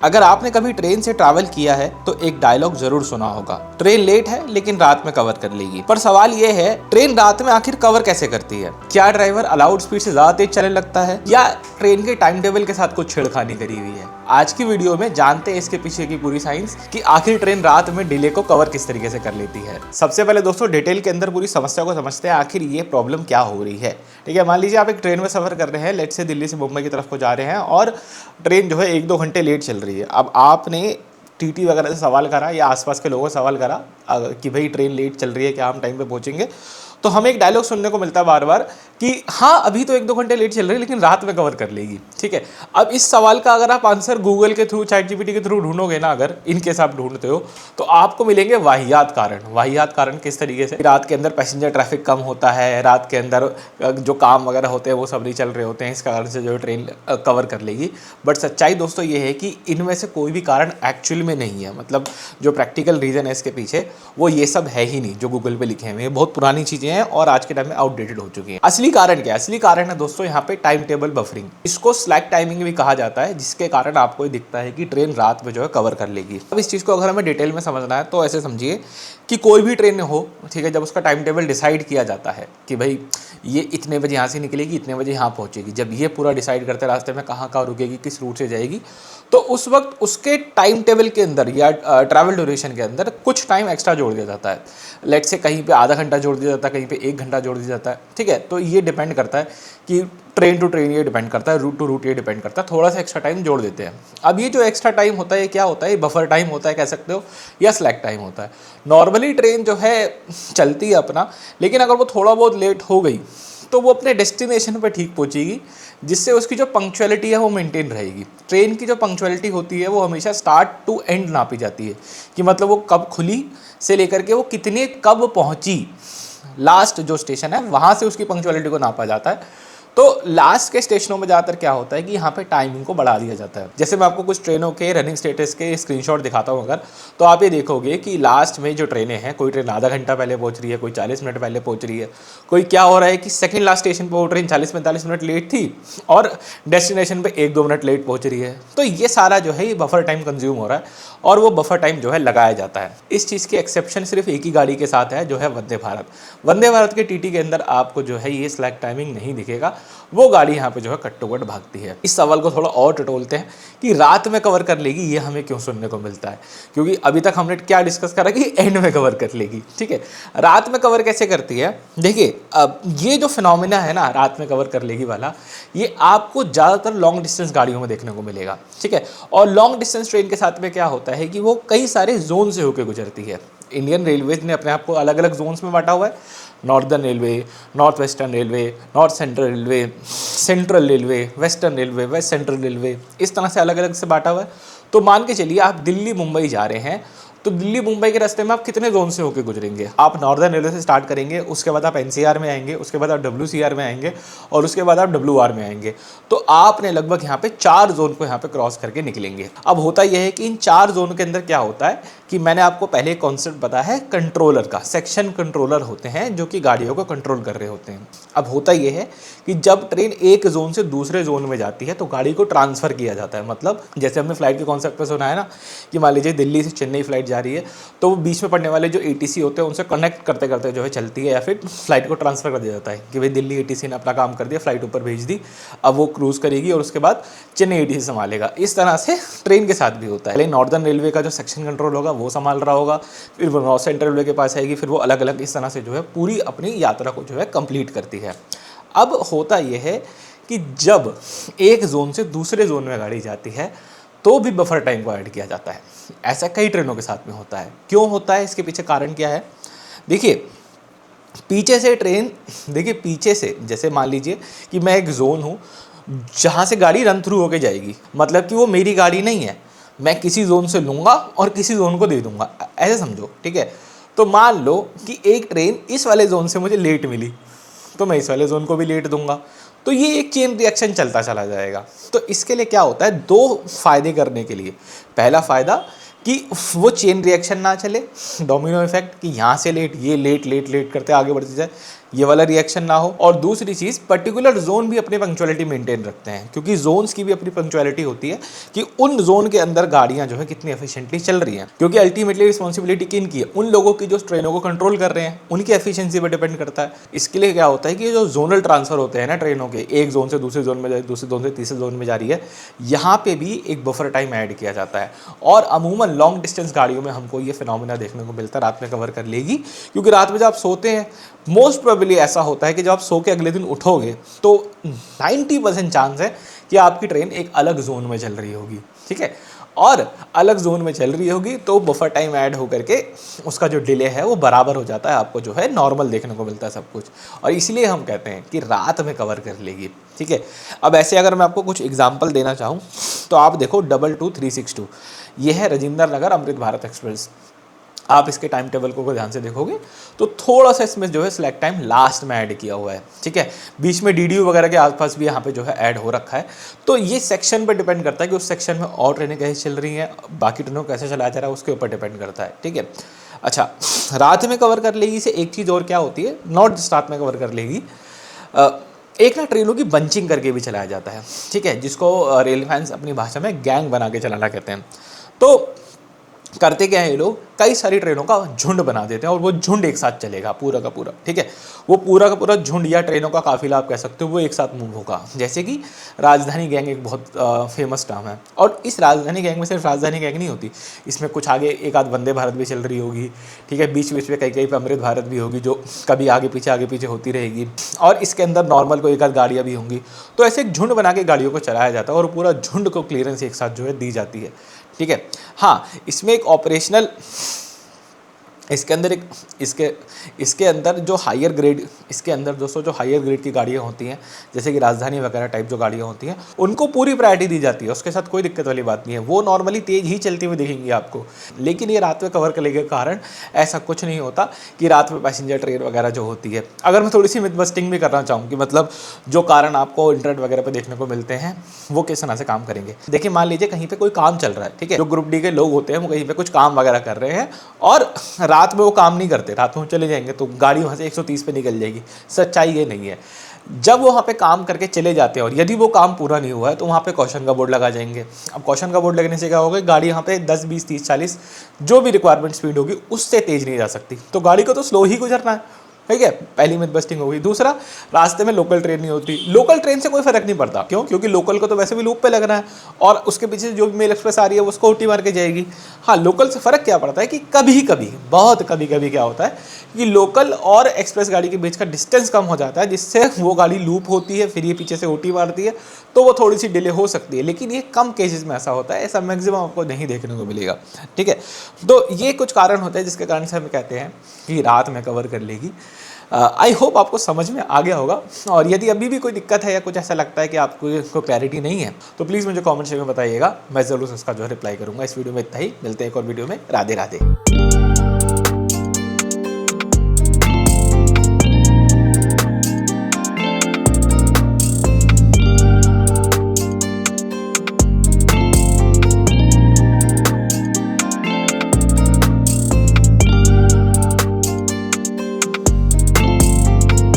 अगर आपने कभी ट्रेन से ट्रैवल किया है तो एक डायलॉग जरूर सुना होगा, ट्रेन लेट है लेकिन रात में कवर कर लेगी। पर सवाल ये है, ट्रेन रात में आखिर कवर कैसे करती है? क्या ड्राइवर अलाउड स्पीड से ज्यादा तेज चलने लगता है या ट्रेन के टाइम टेबल के साथ कुछ छेड़खानी करी हुई है? आज की वीडियो में जानते हैं इसके पीछे की पूरी साइंस कि आखिर ट्रेन रात में डिले को कवर किस तरीके से कर लेती है। सबसे पहले दोस्तों डिटेल के अंदर पूरी समस्या को समझते हैं, आखिर ये प्रॉब्लम क्या हो रही है। ठीक है, मान लीजिए आप एक ट्रेन में सफर कर रहे हैं, लेट से दिल्ली से मुंबई की तरफ को जा रहे हैं और ट्रेन जो है 1-2 घंटे लेट चल रही है। अब आपने टीटी वगैरह से सवाल करा या आसपास के लोगों से सवाल करा कि भाई ट्रेन लेट चल रही है, क्या हम टाइम पे पहुंचेंगे? तो हमें एक डायलॉग सुनने को मिलता है बार बार कि हाँ अभी तो 1-2 घंटे लेट चल रही है लेकिन रात में कवर कर लेगी। ठीक है, अब इस सवाल का अगर आप आंसर गूगल के थ्रू, चैट जीपीटी के थ्रू ढूंढोगे ना, अगर इनकेस आप ढूंढते हो तो आपको मिलेंगे वाहियात कारण। वाहियात कारण किस तरीके से? रात के अंदर पैसेंजर ट्रैफिक कम होता है, रात के अंदर जो काम वगैरह होते हैं वो सब नहीं चल रहे होते हैं, इस कारण से जो ट्रेन कवर कर लेगी। बट सच्चाई दोस्तों ये है कि इनमें से कोई भी कारण एक्चुअल में नहीं है। मतलब जो प्रैक्टिकल रीज़न है इसके पीछे वो ये सब है ही नहीं जो गूगल पे लिखे हुए हैं। बहुत पुरानी चीज़ें हैं और आज के टाइम में आउटडेटेड हो चुकी है। असली कारण क्या है? असली कारण है दोस्तों यहाँ पे टाइम टेबल बफरिंग। इसको स्लैक टाइमिंग भी कहा जाता है, जिसके कारण आपको ये दिखता है कि ट्रेन रात में जो है कवर कर लेगी। अब इस चीज़ को अगर हमें डिटेल में समझना है तो ऐसे समझिए कि कोई भी ट्रेन हो, ठीक है, जब उसका टाइम टेबल डिसाइड किया जाता है कि भाई ये इतने बजे यहाँ से निकलेगी, इतने बजे यहाँ पहुँचेगी, जब ये पूरा डिसाइड करते रास्ते में कहाँ कहाँ रुकेगी, किस रूट से जाएगी, तो उस वक्त उसके टाइम टेबल के अंदर या ट्रैवल ड्यूरेशन के अंदर कुछ टाइम एक्स्ट्रा जोड़ दिया जाता है। लेट से कहीं पे आधा घंटा जोड़ दिया जाता है, कहीं पे 1 घंटा जोड़ दिया जाता है। ठीक है, तो ये डिपेंड करता है कि ट्रेन टू ट्रेन ये डिपेंड करता है, रूट टू रूट ये डिपेंड करता है, थोड़ा सा एक्स्ट्रा टाइम जोड़ देते हैं। अब ये जो एक्स्ट्रा टाइम होता है ये क्या होता है? बफर टाइम होता है कह सकते हो, या स्लैक टाइम होता है। नॉर्मली ट्रेन जो है चलती है अपना, लेकिन अगर वो थोड़ा बहुत लेट हो गई तो वो अपने डेस्टिनेशन पर ठीक पहुंचेगी, जिससे उसकी जो पंक्चुअलिटी है वो मेंटेन रहेगी। ट्रेन की जो पंक्चुअलिटी होती है वो हमेशा स्टार्ट टू एंड नापी जाती है कि मतलब वो कब खुली से लेकर के वो कितने कब पहुंची, लास्ट जो स्टेशन है वहाँ से उसकी पंक्चुअलिटी को नापा जाता है। तो लास्ट के स्टेशनों में ज़्यादातर क्या होता है कि यहाँ पे टाइमिंग को बढ़ा दिया जाता है। जैसे मैं आपको कुछ ट्रेनों के रनिंग स्टेटस के स्क्रीनशॉट दिखाता हूँ अगर, तो आप ये देखोगे कि लास्ट में जो ट्रेनें हैं, कोई ट्रेन आधा घंटा पहले पहुँच रही है, कोई 40 मिनट पहले पहुँच रही है, कोई क्या हो रहा है कि सेकंड लास्ट स्टेशन पर वो ट्रेन 40-45 मिनट लेट थी और डेस्टिनेशन पर 1-2 मिनट लेट पहुँच रही है। तो ये सारा जो है ये बफर टाइम कंज्यूम हो रहा है और वो बफर टाइम जो है लगाया जाता है। इस चीज़ की एक्सेप्शन सिर्फ एक ही गाड़ी के साथ है, जो है वंदे भारत। वंदे भारत के टीटी के अंदर आपको जो है ये स्लैक टाइमिंग नहीं दिखेगा, वो गाड़ी यहाँ पे जो है कट टू कट भागती है। इस सवाल को थोड़ा और टटोलते हैं कि रात में कवर कर लेगी, ये हमें क्यों सुनने को मिलता है? क्योंकि अभी तक हमने क्या डिस्कस करा कि एंड में कवर कर लेगी। ठीक है, रात में कवर कैसे करती है? देखिए, अब ये जो फिनोमिना है ना रात में कवर कर लेगी वाला, ये आपको ज़्यादातर लॉन्ग डिस्टेंस गाड़ियों में देखने को मिलेगा। ठीक है, और लॉन्ग डिस्टेंस ट्रेन के साथ में क्या होता है कि वो कई सारे जोन से होकर गुजरती है। इंडियन रेलवेज ने अपने आप को अलग अलग जोन्स में बांटा हुआ है। Northern railway, north western railway, north central railway, central railway, western railway, west central railway, इस तरह से अलग अलग से बांटा हुआ है। तो मान के चलिए आप दिल्ली मुंबई जा रहे हैं, तो दिल्ली मुंबई के रास्ते में आप कितने जोन से होकर गुजरेंगे? आप नॉर्दर्न रेलवे से स्टार्ट करेंगे, उसके बाद आप एनसीआर में आएंगे, उसके बाद आप डब्ल्यूसीआर में आएंगे और उसके बाद आप डब्ल्यूआर में आएंगे। तो आपने लगभग यहाँ पे 4 जोन को यहाँ पे क्रॉस करके निकलेंगे। अब होता यह है कि इन 4 जोन के अंदर क्या होता है कि मैंने आपको पहले कॉन्सेप्ट बताया है कंट्रोलर का। सेक्शन कंट्रोलर होते हैं जो कि गाड़ियों को कंट्रोल कर रहे होते हैं। अब होता यह है कि जब ट्रेन एक जोन से दूसरे जोन में जाती है तो गाड़ी को ट्रांसफ़र किया जाता है। मतलब जैसे हमने फ्लाइट के कॉन्सेप्ट पर सुना है ना कि मान लीजिए दिल्ली से चेन्नई फ्लाइट जा रही है, तो वो बीच में पड़ने वाले जो एटीसी होते हैं उनसे कनेक्ट करते करते जो है चलती है, या फिर फ्लाइट को ट्रांसफ़र कर दिया जाता है कि भाई दिल्ली एटीसी ने अपना काम कर दिया, फ्लाइट ऊपर भेज दी, अब वो क्रूज़ करेगी और उसके बाद चेन्नई एटीसी संभालेगा। इस तरह से ट्रेन के साथ भी होता है। पहले नॉर्दर्न रेलवे का जो सेक्शन कंट्रोल होगा वो संभाल रहा होगा, फिर वो नॉर्थ सेंट्रल रेलवे के पास आएगी, फिर वो अलग अलग इस तरह से जो है पूरी अपनी यात्रा को जो है कंप्लीट करती है। अब होता यह है कि जब एक जोन से दूसरे जोन में गाड़ी जाती है तो भी बफर टाइम को ऐड किया जाता है। ऐसा कई ट्रेनों के साथ में होता है। क्यों होता है? इसके पीछे कारण क्या है? देखिए, पीछे से ट्रेन, देखिए पीछे से, जैसे मान लीजिए कि मैं एक जोन हूँ जहाँ से गाड़ी रन थ्रू होके जाएगी, मतलब कि वो मेरी गाड़ी नहीं है, मैं किसी जोन से लूँगा और किसी जोन को दे दूँगा, ऐसे समझो। ठीक है, तो मान लो कि एक ट्रेन इस वाले जोन से मुझे लेट मिली तो मैं इस वाले जोन को भी लेट दूंगा, तो ये एक चेन रिएक्शन चलता चला जाएगा। तो इसके लिए क्या होता है, 2 फायदे करने के लिए। पहला फ़ायदा कि वो चेन रिएक्शन ना चले, डोमिनो इफेक्ट, कि यहाँ से लेट, ये लेट लेट लेट करते आगे बढ़ती जाए। ये वाला रिएक्शन ना हो। और दूसरी चीज़, पर्टिकुलर जोन भी अपनी पंक्चुअलिटी मेंटेन रखते हैं, क्योंकि जोन्स की भी अपनी पंक्चुअलिटी होती है कि उन जोन के अंदर गाड़ियाँ जो है कितनी एफिशिएंटली चल रही हैं, क्योंकि अल्टीमेटली रिस्पॉन्सिबिलिटी किन की है, उन लोगों की जो ट्रेनों को कंट्रोल कर रहे हैं, उनकी एफिशिएंसी पर डिपेंड करता है। इसके लिए क्या होता है कि जो जोनल ट्रांसफर होते हैं ना ट्रेनों के, एक जोन से दूसरे जोन में जा, दूसरे जोन से तीसरे जोन में जा रही है, यहाँ पे भी एक बफर टाइम ऐड किया जाता है। और अमूमन लॉन्ग डिस्टेंस गाड़ियों में हमको ये फिनोमेना देखने को मिलता है, रात में कवर कर लेगी, क्योंकि रात में जब आप सोते हैं मोस्ट प्रोबेबली ऐसा होता है कि जब आप सो के अगले दिन उठोगे तो 90% चांस है कि आपकी ट्रेन एक अलग जोन में चल रही होगी, ठीक है। और अलग जोन में चल रही होगी तो बफर टाइम ऐड होकर के उसका जो डिले है वो बराबर हो जाता है, आपको जो है नॉर्मल देखने को मिलता है सब कुछ। और इसलिए हम कहते हैं कि रात में कवर कर लेगी, ठीक है। अब ऐसे अगर मैं आपको कुछ एग्जांपल देना चाहूँ तो आप देखो 22362, ये है राजेंद्र नगर अमृत भारत एक्सप्रेस। आप इसके टाइम टेबल को ध्यान से देखोगे तो थोड़ा सा इसमें जो है सिलेक्ट टाइम लास्ट में ऐड किया हुआ है, ठीक है। बीच में DDU वगैरह के आसपास भी यहाँ पे जो है ऐड हो रखा है। तो ये सेक्शन पर डिपेंड करता है कि उस सेक्शन में और ट्रेनें कैसे चल रही हैं, बाकी ट्रेनों को कैसे चलाया जा रहा है, उसके ऊपर डिपेंड करता है, ठीक है। अच्छा, रात में कवर कर लेगी से एक चीज़ और क्या होती है, नॉट जस्ट रात में कवर कर लेगी, एक ना ट्रेनों की बंचिंग करके भी चलाया जाता है, ठीक है, जिसको रेल फैंस अपनी भाषा में गैंग बना के चलाना कहते हैं। तो करते क्या है ये लोग, कई सारी ट्रेनों का झुंड बना देते हैं और वो झुंड एक साथ चलेगा पूरा का पूरा, ठीक है। वो पूरा का पूरा झुंड या ट्रेनों का काफिला आप कह सकते हो, वो एक साथ मूव होगा। जैसे कि राजधानी गैंग एक बहुत फेमस टर्म है, और इस राजधानी गैंग में सिर्फ राजधानी गैंग नहीं होती, इसमें कुछ आगे एक आध वंदे भारत भी चल रही होगी, ठीक है। बीच बीच में कई कई पे अमृत भारत भी होगी जो कभी आगे पीछे होती रहेगी, और इसके अंदर नॉर्मल को एक आध गाड़ियाँ भी होंगी। तो ऐसे एक झुंड बना के गाड़ियों को चलाया जाता है और पूरा झुंड को क्लियरेंस एक साथ जो है दी जाती है, ठीक है। हाँ, इसमें एक ऑपरेशनल, इसके अंदर एक इसके अंदर जो हायर ग्रेड, इसके अंदर दोस्तों जो हायर ग्रेड की गाड़ियाँ होती हैं, जैसे कि राजधानी वगैरह टाइप जो गाड़ियाँ होती हैं, उनको पूरी प्रायोरिटी दी जाती है, उसके साथ कोई दिक्कत वाली बात नहीं है। वो नॉर्मली तेज़ ही चलती हुई दिखेंगी आपको, लेकिन ये रात में कवर करने के कारण ऐसा कुछ नहीं होता कि रात में पैसेंजर ट्रेन वगैरह जो होती है। अगर मैं थोड़ी सी मिथ बस्टिंग भी करना चाहूँ कि मतलब जो कारण आपको इंटरनेट वगैरह पर देखने को मिलते हैं वो किस तरह से काम करेंगे। देखिए, मान लीजिए कहीं पर कोई काम चल रहा है, ठीक है, जो ग्रुप डी के लोग होते हैं वो कहीं पर कुछ काम वगैरह कर रहे हैं और रात में वो काम नहीं करते, रात में चले जाएंगे तो गाड़ी वहाँ से 130 पे निकल जाएगी। सच्चाई ये नहीं है। जब वो वहाँ पे काम करके चले जाते हैं और यदि वो काम पूरा नहीं हुआ है तो वहाँ पे कॉशन का बोर्ड लगा जाएंगे। अब कॉशन का बोर्ड लगने से क्या होगा, गाड़ी यहाँ पे 10, 20, 30, 40 जो भी रिक्वायरमेंट स्पीड होगी उससे तेज नहीं जा सकती, तो गाड़ी को तो स्लो ही गुजरना है, ठीक है। पहली मिथ बस्टिंग होगी। दूसरा, रास्ते में लोकल ट्रेन नहीं होती। लोकल ट्रेन से कोई फर्क नहीं पड़ता, क्यों? क्योंकि लोकल को तो वैसे भी लूप पे लगना है और उसके पीछे जो भी मेल एक्सप्रेस आ रही है उसको उल्टी मार के जाएगी। हाँ, लोकल से फ़र्क क्या पड़ता है कि कभी कभी, बहुत कभी कभी क्या होता है कि लोकल और एक्सप्रेस गाड़ी के बीच का डिस्टेंस कम हो जाता है, जिससे वो गाड़ी लूप होती है, फिर ये पीछे से उल्टी मारती है, तो वो थोड़ी सी डिले हो सकती है। लेकिन ये कम केसेस में ऐसा होता है, ऐसा मैक्सिमम आपको नहीं देखने को मिलेगा, ठीक है। तो ये कुछ कारण होते हैं जिसके कारण से हम कहते हैं कि रात में कवर कर लेगी। आई होप आपको समझ में आ गया होगा, और यदि अभी भी कोई दिक्कत है या कुछ ऐसा लगता है कि आपको क्लैरिटी नहीं है तो प्लीज़ मुझे कमेंट सेक्शन में बताइएगा, मैं ज़रूर उसका जो है रिप्लाई करूँगा। इस वीडियो में इतना ही, मिलते हैं एक और वीडियो में। राधे राधे।